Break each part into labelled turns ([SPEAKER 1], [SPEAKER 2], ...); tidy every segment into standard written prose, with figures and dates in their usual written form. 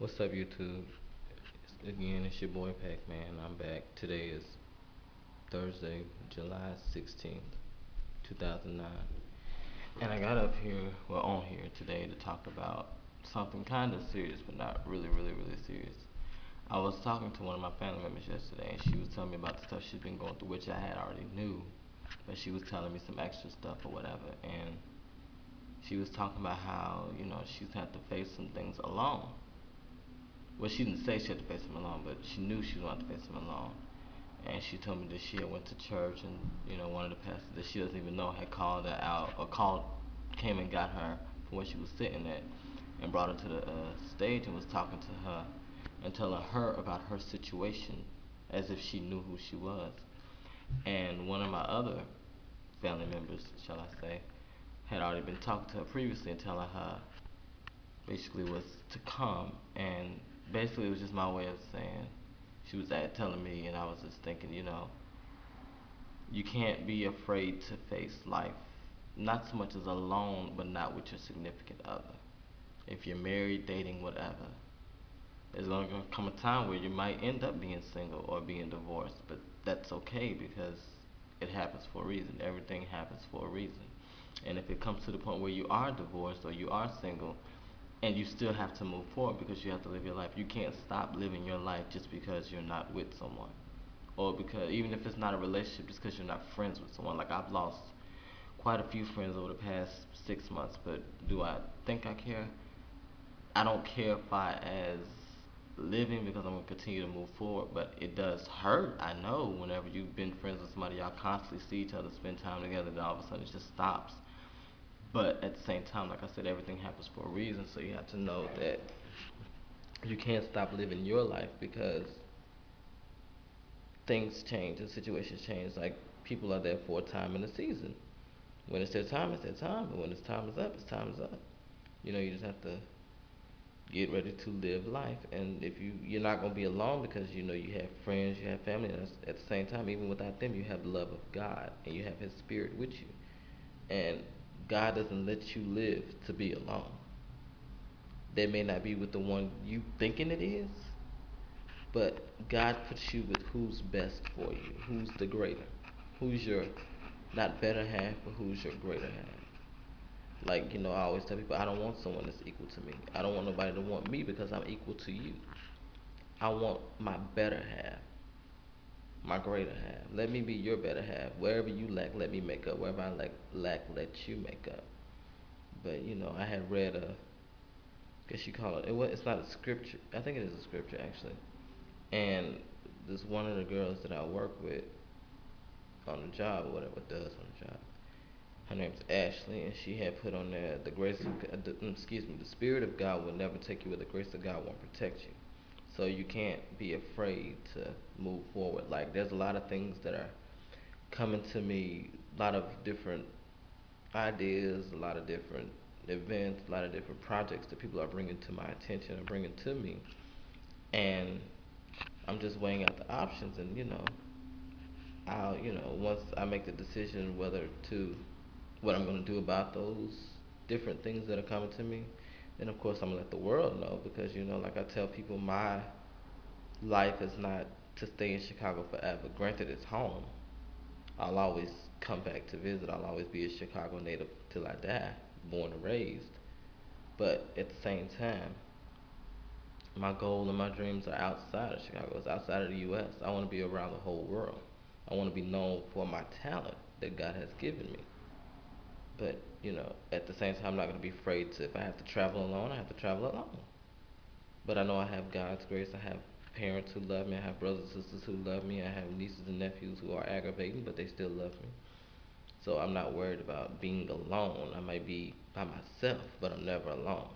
[SPEAKER 1] What's up, YouTube? Again, it's your boy Pac-Man. I'm back. Today is Thursday, July 16th, 2009. And I got up here, well, on here today to talk about something kind of serious, but not really, really, really serious. I was talking to one of my family members yesterday, and she was telling me about the stuff she's been going through, which I had already knew, but she was telling me some extra stuff or whatever. And she was talking about how, she's had to face some things alone. Well, she didn't say she had to face him alone, but she knew she was going to have to face him alone. And she told me that she had went to church, and one of the pastors that she doesn't even know had called her out, or came and got her from where she was sitting at, and brought her to the stage and was talking to her and telling her about her situation as if she knew who she was. And one of my other family members, shall I say, had already been talking to her previously and telling her basically was to come, and basically it was just my way of saying she was telling me, and I was just thinking, you can't be afraid to face life, not so much as alone, but not with your significant other. If you're married, dating, whatever, there's going to come a time where you might end up being single or being divorced, but that's okay because it happens for a reason. Everything happens for a reason. And if it comes to the point where you are divorced or you are single, and you still have to move forward because you have to live your life. You can't stop living your life just because you're not with someone, or because even if it's not a relationship, just because you're not friends with someone. Like, I've lost quite a few friends over the past 6 months, but do I think I care? I don't care if I as living, because I'm gonna continue to move forward. But it does hurt. I know whenever you've been friends with somebody, y'all constantly see each other, spend time together, then all of a sudden it just stops. But at the same time, like I said, everything happens for a reason. So you have to know that you can't stop living your life because things change and situations change. Like, people are there for a time in the season. When it's their time, it's their time. But when it's time is up, it's time is up. You just have to get ready to live life. And if you're not gonna be alone, because you have friends, you have family. And at the same time, even without them, you have the love of God and you have His Spirit with you. And God doesn't let you live to be alone. That may not be with the one you thinking it is, but God puts you with who's best for you, who's the greater, who's your not better half, but who's your greater half. Like, I always tell people I don't want someone that's equal to me. I don't want nobody to want me because I'm equal to you. I want my better half, my greater half. Let me be your better half. Wherever you lack, let me make up. Wherever I lack, let you make up. But I had read a, guess you call it. It's not a scripture. I think it is a scripture actually. And this one of the girls that I work with on the job, or whatever does on the job, her name's Ashley, and she had put on there the grace of excuse me, the Spirit of God will never take you where the grace of God won't protect you. So you can't be afraid to move forward. Like, there's a lot of things that are coming to me, a lot of different ideas, a lot of different events, a lot of different projects that people are bringing to my attention and bringing to me, and I'm just weighing out the options. And I'll, once I make the decision whether to, what I'm going to do about those different things that are coming to me, then of course I'm going to let the world know. Because, like I tell people, my life is not to stay in Chicago forever. Granted, it's home. I'll always come back to visit. I'll always be a Chicago native till I die, born and raised. But at the same time, my goal and my dreams are outside of Chicago. It's outside of the U.S. I want to be around the whole world. I want to be known for my talent that God has given me. But, at the same time, I'm not going to be afraid to, if I have to travel alone, I have to travel alone. But I know I have God's grace. I have parents who love me. I have brothers and sisters who love me. I have nieces and nephews who are aggravating, but they still love me. So I'm not worried about being alone. I might be by myself, but I'm never alone.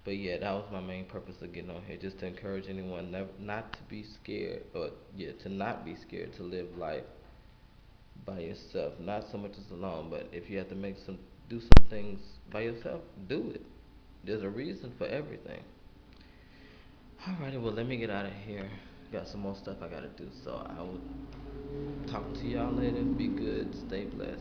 [SPEAKER 1] But yeah, that was my main purpose of getting on here, just to encourage anyone never, not to be scared, or yeah, to not be scared to live life by yourself. Not so much as alone, but if you have to do some things by yourself, do it. There's a reason for everything. Alrighty, well, let me get out of here. Got some more stuff I gotta do, so I will talk to y'all later. Be good, stay blessed.